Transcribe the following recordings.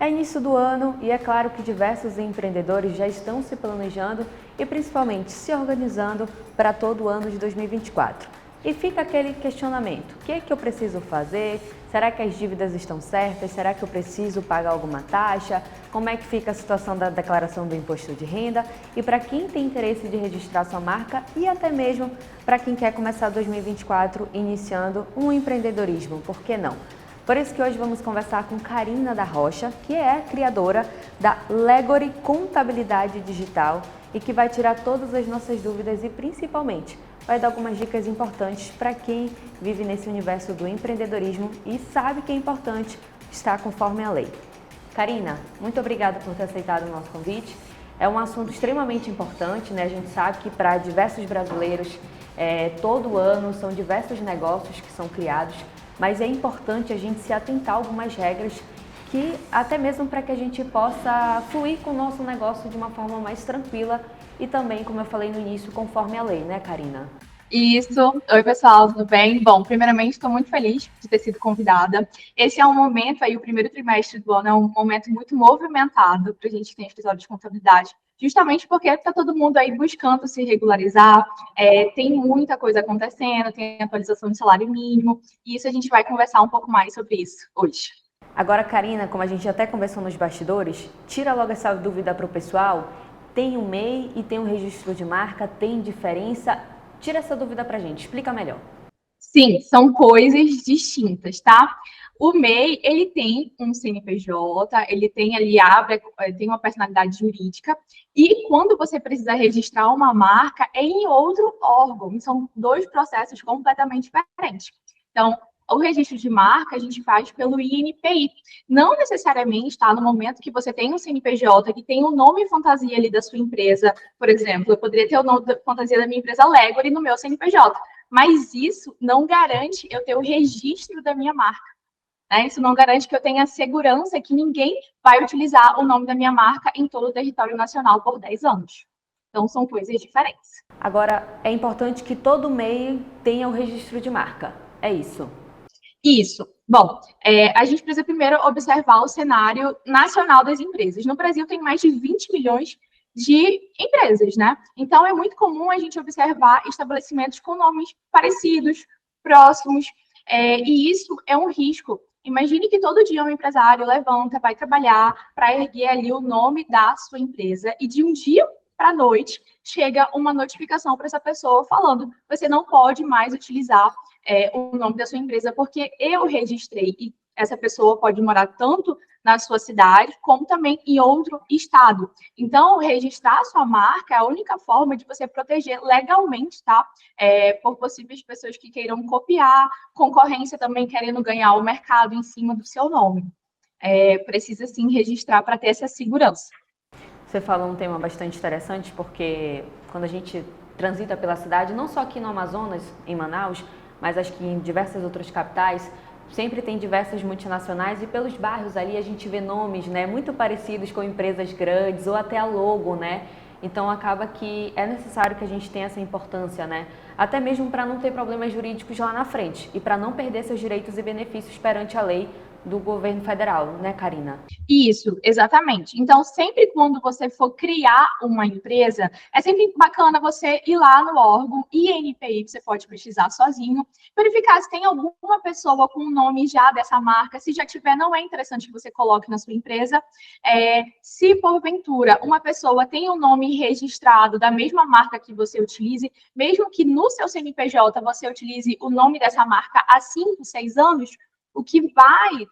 É início do ano e é claro que diversos empreendedores já estão se planejando e principalmente se organizando para todo o ano de 2024. E fica aquele questionamento: o que é que eu preciso fazer? Será que as dívidas estão certas? Será que eu preciso pagar alguma taxa? Como é que fica a situação da declaração do imposto de renda? E para quem tem interesse de registrar sua marca e até mesmo para quem quer começar 2024 iniciando um empreendedorismo, por que não? Por isso que hoje vamos conversar com Karina da Rocha, que é a criadora da Legory Contabilidade Digital e que vai tirar todas as nossas dúvidas e principalmente vai dar algumas dicas importantes para quem vive nesse universo do empreendedorismo e sabe que é importante estar conforme a lei. Karina, muito obrigada por ter aceitado o nosso convite. É um assunto extremamente importante, né? A gente sabe que para diversos brasileiros, todo ano são diversos negócios que são criados, mas é importante a gente se atentar a algumas regras que até mesmo para que a gente possa fluir com o nosso negócio de uma forma mais tranquila e também, como eu falei no início, conforme a lei, né, Karina? Isso. Oi, pessoal, tudo bem? Bom, primeiramente, estou muito feliz de ter sido convidada. Esse é um momento aí, o primeiro trimestre do ano é um momento muito movimentado para a gente que tem escritório de contabilidade, justamente porque está todo mundo aí buscando se regularizar, tem muita coisa acontecendo, tem atualização de salário mínimo, e isso a gente vai conversar um pouco mais sobre isso hoje. Agora, Karina, como a gente até conversou nos bastidores, tira logo essa dúvida para o pessoal. Tem o MEI e tem o registro de marca, tem diferença? Tira essa dúvida para a gente, explica melhor. Sim, são coisas distintas, tá? O MEI, ele tem um CNPJ, ele tem ali, tem uma personalidade jurídica, e quando você precisa registrar uma marca, é em outro órgão, são dois processos completamente diferentes. Então, o registro de marca a gente faz pelo INPI. Não necessariamente, tá? No momento que você tem um CNPJ que tem o nome fantasia ali da sua empresa, por exemplo, eu poderia ter o nome da fantasia da minha empresa Legory no meu CNPJ. Mas isso não garante eu ter o registro da minha marca. Né? Isso não garante que eu tenha segurança que ninguém vai utilizar o nome da minha marca em todo o território nacional por 10 anos. Então, são coisas diferentes. Agora, é importante que todo MEI tenha o registro de marca, é isso? Isso. Bom, a gente precisa primeiro observar o cenário nacional das empresas. No Brasil, tem mais de 20 milhões de empresas, né? Então, é muito comum a gente observar estabelecimentos com nomes parecidos, próximos, e isso é um risco. Imagine que todo dia um empresário levanta, vai trabalhar para erguer ali o nome da sua empresa e de um dia para a noite chega uma notificação para essa pessoa falando: você não pode mais utilizar o nome da sua empresa porque eu registrei. E essa pessoa pode morar tanto na sua cidade, como também em outro estado. Então, registrar a sua marca é a única forma de você proteger legalmente, tá? Por possíveis pessoas que queiram copiar, concorrência também querendo ganhar o mercado em cima do seu nome. Precisa, sim, registrar para ter essa segurança. Você falou um tema bastante interessante porque quando a gente transita pela cidade, não só aqui no Amazonas, em Manaus, mas acho que em diversas outras capitais, sempre tem diversas multinacionais e pelos bairros ali a gente vê nomes, né, muito parecidos com empresas grandes ou até a logo, né? Então acaba que é necessário que a gente tenha essa importância, né? Até mesmo para não ter problemas jurídicos lá na frente e para não perder seus direitos e benefícios perante a lei do governo federal, né, Karina? Isso, exatamente. Então, sempre quando você for criar uma empresa, é sempre bacana você ir lá no órgão INPI, que você pode pesquisar sozinho, verificar se tem alguma pessoa com o nome já dessa marca. Se já tiver, não é interessante que você coloque na sua empresa. Se, porventura, uma pessoa tem o nome registrado da mesma marca que você utilize, mesmo que no seu CNPJ você utilize o nome dessa marca há 5, 6 anos, o que vai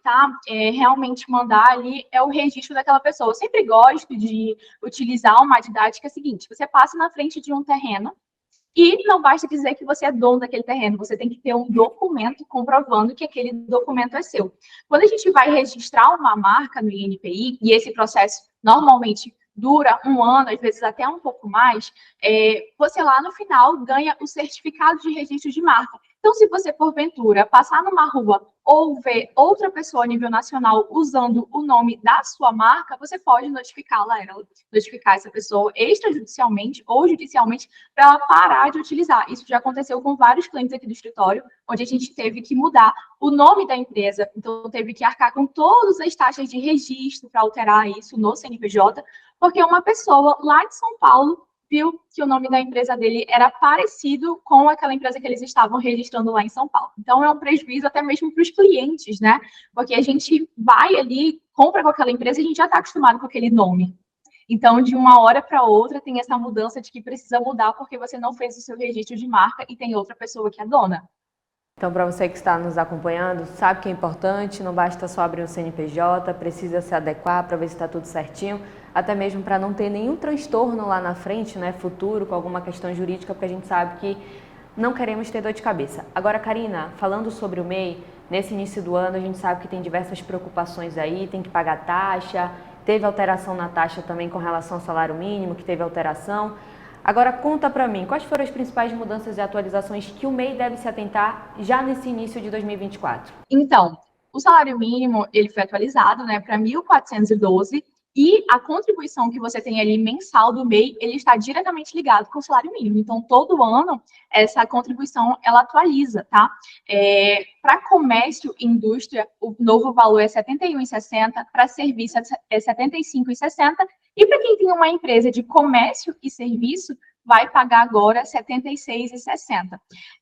realmente mandar ali é o registro daquela pessoa. Eu sempre gosto de utilizar uma didática seguinte: você passa na frente de um terreno e não basta dizer que você é dono daquele terreno, você tem que ter um documento comprovando que aquele documento é seu. Quando a gente vai registrar uma marca no INPI, e esse processo normalmente dura um ano, às vezes até um pouco mais, você lá no final ganha o certificado de registro de marca. Então, se você, porventura, passar numa rua ou ver outra pessoa a nível nacional usando o nome da sua marca, você pode notificar essa pessoa extrajudicialmente ou judicialmente para ela parar de utilizar. Isso já aconteceu com vários clientes aqui do escritório, onde a gente teve que mudar o nome da empresa, então teve que arcar com todas as taxas de registro para alterar isso no CNPJ, porque uma pessoa lá de São Paulo viu que o nome da empresa dele era parecido com aquela empresa que eles estavam registrando lá em São Paulo. Então, é um prejuízo até mesmo para os clientes, né? Porque a gente vai ali, compra com aquela empresa e a gente já está acostumado com aquele nome. Então, de uma hora para outra, tem essa mudança de que precisa mudar porque você não fez o seu registro de marca e tem outra pessoa que é dona. Então, para você que está nos acompanhando, sabe que é importante, não basta só abrir um CNPJ, precisa se adequar para ver se está tudo certinho, até mesmo para não ter nenhum transtorno lá na frente, né, futuro, com alguma questão jurídica, porque a gente sabe que não queremos ter dor de cabeça. Agora, Karina, falando sobre o MEI, nesse início do ano a gente sabe que tem diversas preocupações aí, tem que pagar taxa, teve alteração na taxa também com relação ao salário mínimo, que teve alteração. Agora, conta para mim, quais foram as principais mudanças e atualizações que o MEI deve se atentar já nesse início de 2024? Então, o salário mínimo, ele foi atualizado, né, para 1.412, e a contribuição que você tem ali mensal do MEI, ele está diretamente ligado com o salário mínimo. Então, todo ano, essa contribuição, ela atualiza, tá? Para comércio e indústria, o novo valor é R$ 71,60, para serviço é R$ 75,60, e para quem tem uma empresa de comércio e serviço, vai pagar agora R$ 76,60.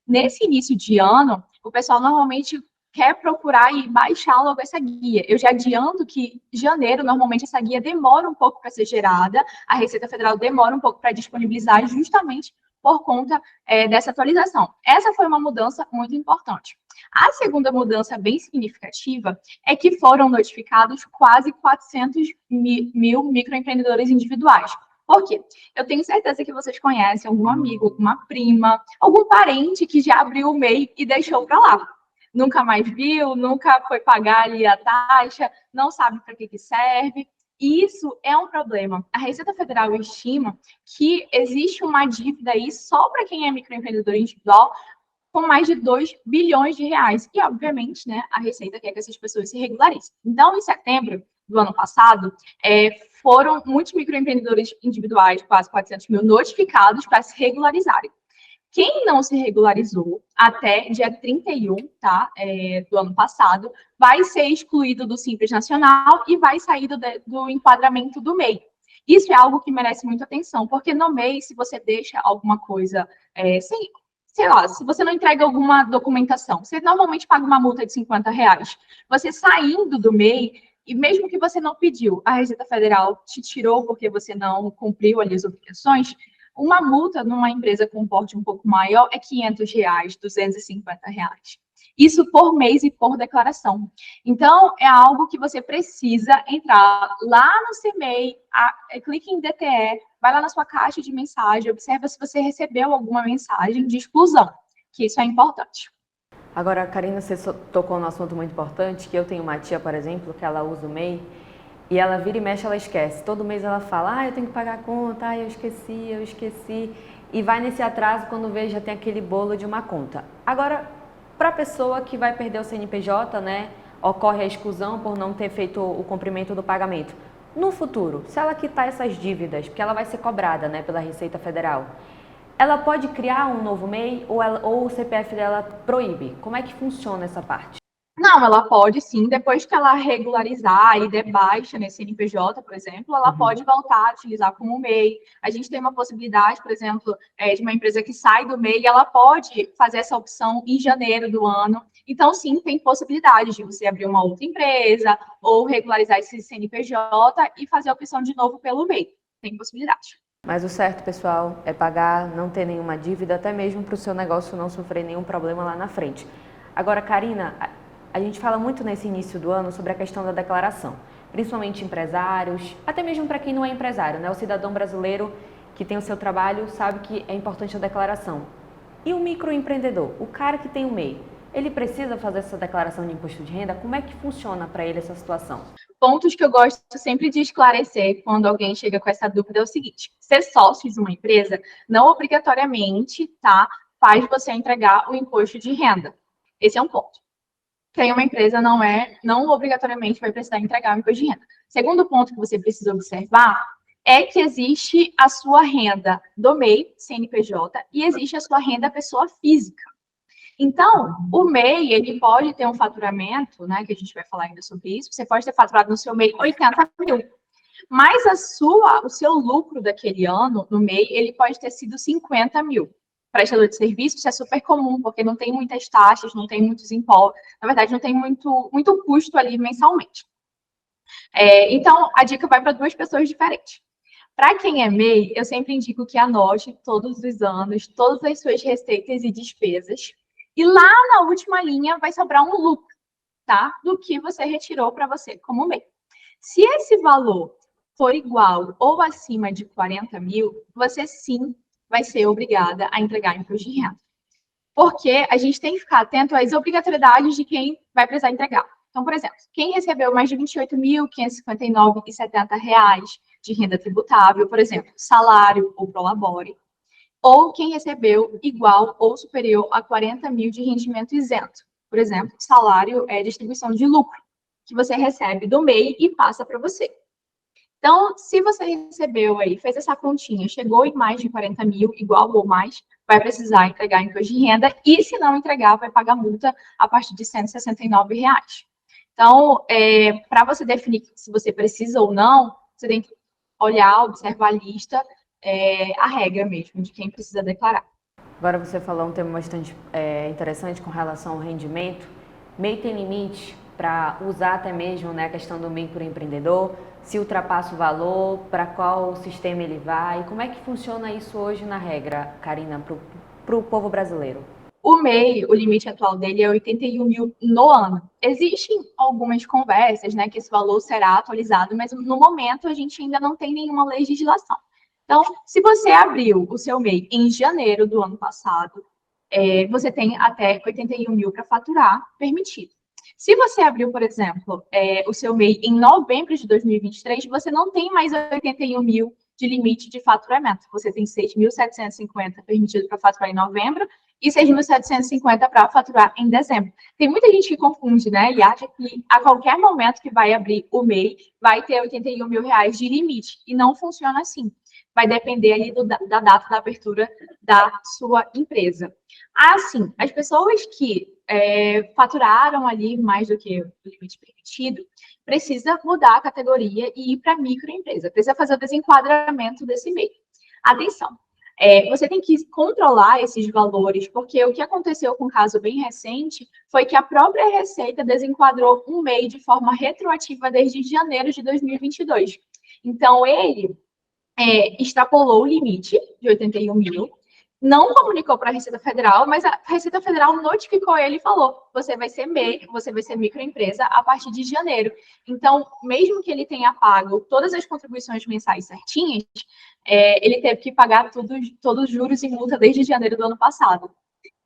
Nesse início de ano, o pessoal normalmente quer procurar e baixar logo essa guia. Eu já adianto que janeiro, normalmente, essa guia demora um pouco para ser gerada, a Receita Federal demora um pouco para disponibilizar, justamente por conta dessa atualização. Essa foi uma mudança muito importante. A segunda mudança bem significativa é que foram notificados quase 400 mil microempreendedores individuais. Por quê? Eu tenho certeza que vocês conhecem algum amigo, alguma prima, algum parente que já abriu o MEI e deixou para lá. Nunca mais viu, nunca foi pagar ali a taxa, não sabe para que serve. E isso é um problema. A Receita Federal estima que existe uma dívida aí só para quem é microempreendedor individual com mais de 2 bilhões de reais. E, obviamente, né, a Receita quer que essas pessoas se regularizem. Então, em setembro do ano passado, foram muitos microempreendedores individuais, quase 400 mil, notificados para se regularizarem. Quem não se regularizou até dia 31, tá, do ano passado, vai ser excluído do Simples Nacional e vai sair do enquadramento do MEI. Isso é algo que merece muita atenção, porque no MEI, se você deixa alguma coisa sei lá, se você não entrega alguma documentação, você normalmente paga uma multa de R$ 50. Você saindo do MEI, e mesmo que você não pediu, a Receita Federal te tirou porque você não cumpriu ali as obrigações, uma multa numa empresa com um porte um pouco maior é R$ 500, R$ 250. Isso por mês e por declaração. Então, é algo que você precisa entrar lá no CMEI, clique em DTE, vai lá na sua caixa de mensagem, observa se você recebeu alguma mensagem de exclusão, que isso é importante. Agora, Karina, você tocou num assunto muito importante, que eu tenho uma tia, por exemplo, que ela usa o MEI, e ela vira e mexe, ela esquece. Todo mês ela fala, eu tenho que pagar a conta, eu esqueci. E vai nesse atraso, quando vê, já tem aquele bolo de uma conta. Agora, para a pessoa que vai perder o CNPJ, né, ocorre a exclusão por não ter feito o cumprimento do pagamento. No futuro, se ela quitar essas dívidas, porque ela vai ser cobrada, né, pela Receita Federal, ela pode criar um novo MEI ou o CPF dela proíbe? Como é que funciona essa parte? Não, ela pode sim, depois que ela regularizar e der baixa nesse CNPJ, por exemplo, ela pode voltar a utilizar como MEI. A gente tem uma possibilidade, por exemplo, de uma empresa que sai do MEI, ela pode fazer essa opção em janeiro do ano. Então, sim, tem possibilidade de você abrir uma outra empresa ou regularizar esse CNPJ e fazer a opção de novo pelo MEI. Tem possibilidade. Mas o certo, pessoal, é pagar, não ter nenhuma dívida, até mesmo para o seu negócio não sofrer nenhum problema lá na frente. Agora, Karina, a gente fala muito nesse início do ano sobre a questão da declaração, principalmente empresários, até mesmo para quem não é empresário, né? O cidadão brasileiro que tem o seu trabalho sabe que é importante a declaração. E o microempreendedor, o cara que tem o MEI, ele precisa fazer essa declaração de imposto de renda? Como é que funciona para ele essa situação? Pontos que eu gosto sempre de esclarecer quando alguém chega com essa dúvida é o seguinte: ser sócio de uma empresa não obrigatoriamente, tá? faz você entregar o imposto de renda. Esse é um ponto. Quem uma empresa não obrigatoriamente vai precisar entregar o imposto de renda. Segundo ponto que você precisa observar é que existe a sua renda do MEI, CNPJ, e existe a sua renda pessoa física. Então, o MEI, ele pode ter um faturamento, né, que a gente vai falar ainda sobre isso, você pode ter faturado no seu MEI 80 mil, mas o seu lucro daquele ano, no MEI, ele pode ter sido 50 mil. Prestador de serviço, isso é super comum, porque não tem muitas taxas, não tem muitos impostos, na verdade, não tem muito custo ali mensalmente. Então, a dica vai para duas pessoas diferentes. Para quem é MEI, eu sempre indico que anote todos os anos, todas as suas receitas e despesas, e lá na última linha vai sobrar um lucro, tá? Do que você retirou para você como MEI. Se esse valor for igual ou acima de 40 mil, você sim vai ser obrigada a entregar imposto de renda. Porque a gente tem que ficar atento às obrigatoriedades de quem vai precisar entregar. Então, por exemplo, quem recebeu mais de R$ 28.559,70 de renda tributável, por exemplo, salário ou prolabore, ou quem recebeu igual ou superior a 40 mil de rendimento isento, por exemplo, salário é distribuição de lucro, que você recebe do MEI e passa para você. Então, se você recebeu aí, fez essa continha, chegou em mais de 40 mil, igual ou mais, vai precisar entregar imposto de renda e, se não entregar, vai pagar multa a partir de R$ 169. Então, para você definir se você precisa ou não, você tem que olhar, observar a lista, a regra mesmo de quem precisa declarar. Agora você falou um tema bastante interessante com relação ao rendimento. MEI tem limite para usar até mesmo, né, a questão do microempreendedor? Se ultrapassa o valor, para qual sistema ele vai? Como é que funciona isso hoje na regra, Karina, para o povo brasileiro? O MEI, o limite atual dele é 81 mil no ano. Existem algumas conversas, né, que esse valor será atualizado, mas no momento a gente ainda não tem nenhuma legislação. Então, se você abriu o seu MEI em janeiro do ano passado, você tem até 81 mil para faturar, permitido. Se você abriu, por exemplo, o seu MEI em novembro de 2023, você não tem mais 81 mil de limite de faturamento. Você tem 6.750 permitido para faturar em novembro e 6.750 para faturar em dezembro. Tem muita gente que confunde, né? E acha que a qualquer momento que vai abrir o MEI, vai ter 81 mil reais de limite. E não funciona assim. Vai depender ali da data da abertura da sua empresa. Assim, as pessoas que faturaram ali mais do que o limite permitido, precisa mudar a categoria e ir para microempresa. Precisa fazer o desenquadramento desse MEI. Atenção, você tem que controlar esses valores, porque o que aconteceu com um caso bem recente foi que a própria Receita desenquadrou um MEI de forma retroativa desde janeiro de 2022. Então, ele extrapolou o limite de 81 mil, não comunicou para a Receita Federal, mas a Receita Federal notificou ele e falou: você vai ser MEI, você vai ser microempresa a partir de janeiro. Então, mesmo que ele tenha pago todas as contribuições mensais certinhas, ele teve que pagar todos os juros e multa desde janeiro do ano passado.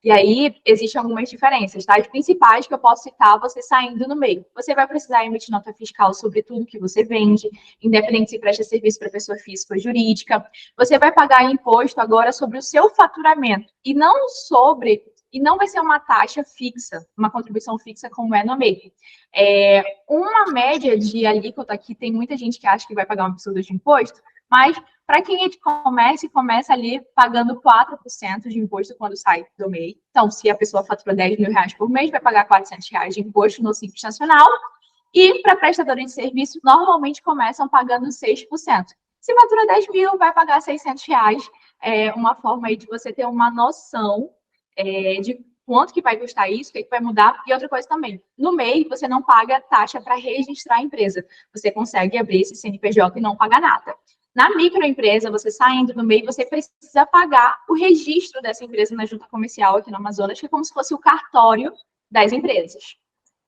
E aí, existem algumas diferenças, tá? As principais que eu posso citar, você saindo no meio. Você vai precisar emitir nota fiscal sobre tudo que você vende, independente se presta serviço para pessoa física ou jurídica. Você vai pagar imposto agora sobre o seu faturamento, e não vai ser uma taxa fixa, uma contribuição fixa como é no MEI. Uma média de alíquota aqui, tem muita gente que acha que vai pagar um absurdo de imposto, mas para quem é de comércio, começa ali pagando 4% de imposto quando sai do MEI. Então, se a pessoa fatura 10 mil reais por mês, vai pagar 400 reais de imposto no Simples Nacional. E para prestadores de serviço, normalmente começam pagando 6%. Se fatura 10 mil, vai pagar 600 reais. Uma forma aí de você ter uma noção de quanto que vai custar isso, o que vai mudar. E outra coisa também, no MEI, você não paga taxa para registrar a empresa. Você consegue abrir esse CNPJ e não paga nada. Na microempresa, você saindo do MEI, você precisa pagar o registro dessa empresa na junta comercial aqui no Amazonas, que é como se fosse o cartório das empresas.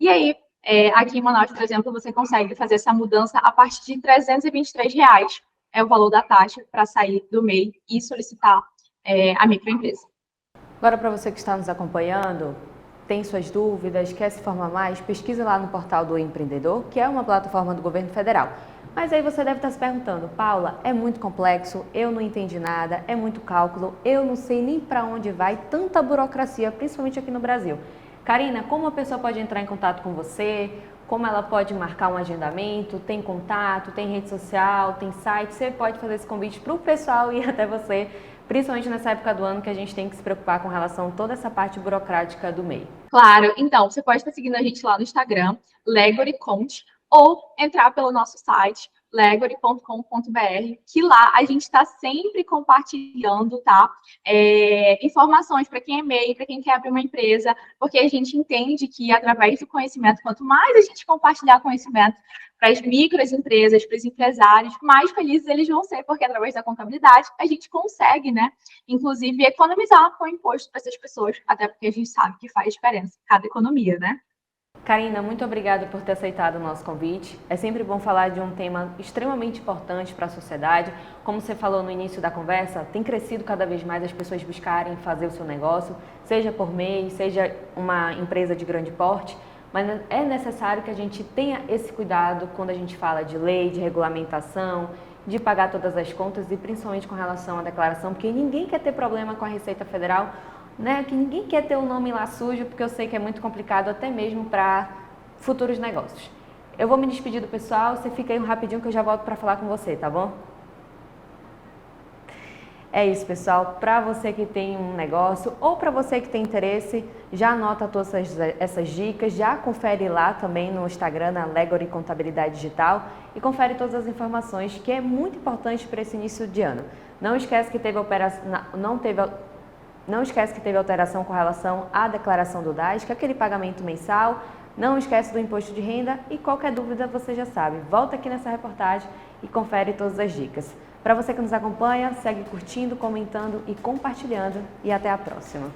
E aí, aqui em Manaus, por exemplo, você consegue fazer essa mudança a partir de R$ 323 reais, é o valor da taxa para sair do MEI e solicitar a microempresa. Agora, para você que está nos acompanhando, tem suas dúvidas, quer se informar mais, pesquisa lá no portal do Empreendedor, que é uma plataforma do governo federal. Mas aí você deve estar se perguntando, Paula, é muito complexo, eu não entendi nada, é muito cálculo, eu não sei nem para onde vai tanta burocracia, principalmente aqui no Brasil. Karina, como a pessoa pode entrar em contato com você? Como ela pode marcar um agendamento? Tem contato, tem rede social, tem site? Você pode fazer esse convite para o pessoal e até você, principalmente nessa época do ano que a gente tem que se preocupar com relação a toda essa parte burocrática do MEI. Claro, então, você pode estar seguindo a gente lá no Instagram, Legori Conte, ou entrar pelo nosso site, legori.com.br, que lá a gente está sempre compartilhando, tá? Informações para quem é MEI, para quem quer abrir uma empresa, porque a gente entende que através do conhecimento, quanto mais a gente compartilhar conhecimento para as microempresas, para os empresários, mais felizes eles vão ser, porque através da contabilidade a gente consegue, né? Inclusive, economizar com o imposto para essas pessoas, até porque a gente sabe que faz diferença cada economia, né? Karina, muito obrigada por ter aceitado o nosso convite. É sempre bom falar de um tema extremamente importante para a sociedade. Como você falou no início da conversa, tem crescido cada vez mais as pessoas buscarem fazer o seu negócio, seja por MEI, seja uma empresa de grande porte, mas é necessário que a gente tenha esse cuidado quando a gente fala de lei, de regulamentação, de pagar todas as contas e principalmente com relação à declaração, porque ninguém quer ter problema com a Receita Federal, né? Que ninguém quer ter o nome lá sujo, porque eu sei que é muito complicado até mesmo para futuros negócios. Eu vou me despedir do pessoal, você fica aí um rapidinho que eu já volto para falar com você, tá bom? É isso, pessoal. Para você que tem um negócio ou para você que tem interesse, já anota todas essas dicas, já confere lá também no Instagram, na Legori Contabilidade Digital e confere todas as informações, que é muito importante para esse início de ano. Não esquece que teve Não esquece que teve alteração com relação à declaração do DAS, que é aquele pagamento mensal. Não esquece do imposto de renda e qualquer dúvida você já sabe. Volta aqui nessa reportagem e confere todas as dicas. Para você que nos acompanha, segue curtindo, comentando e compartilhando. E até a próxima.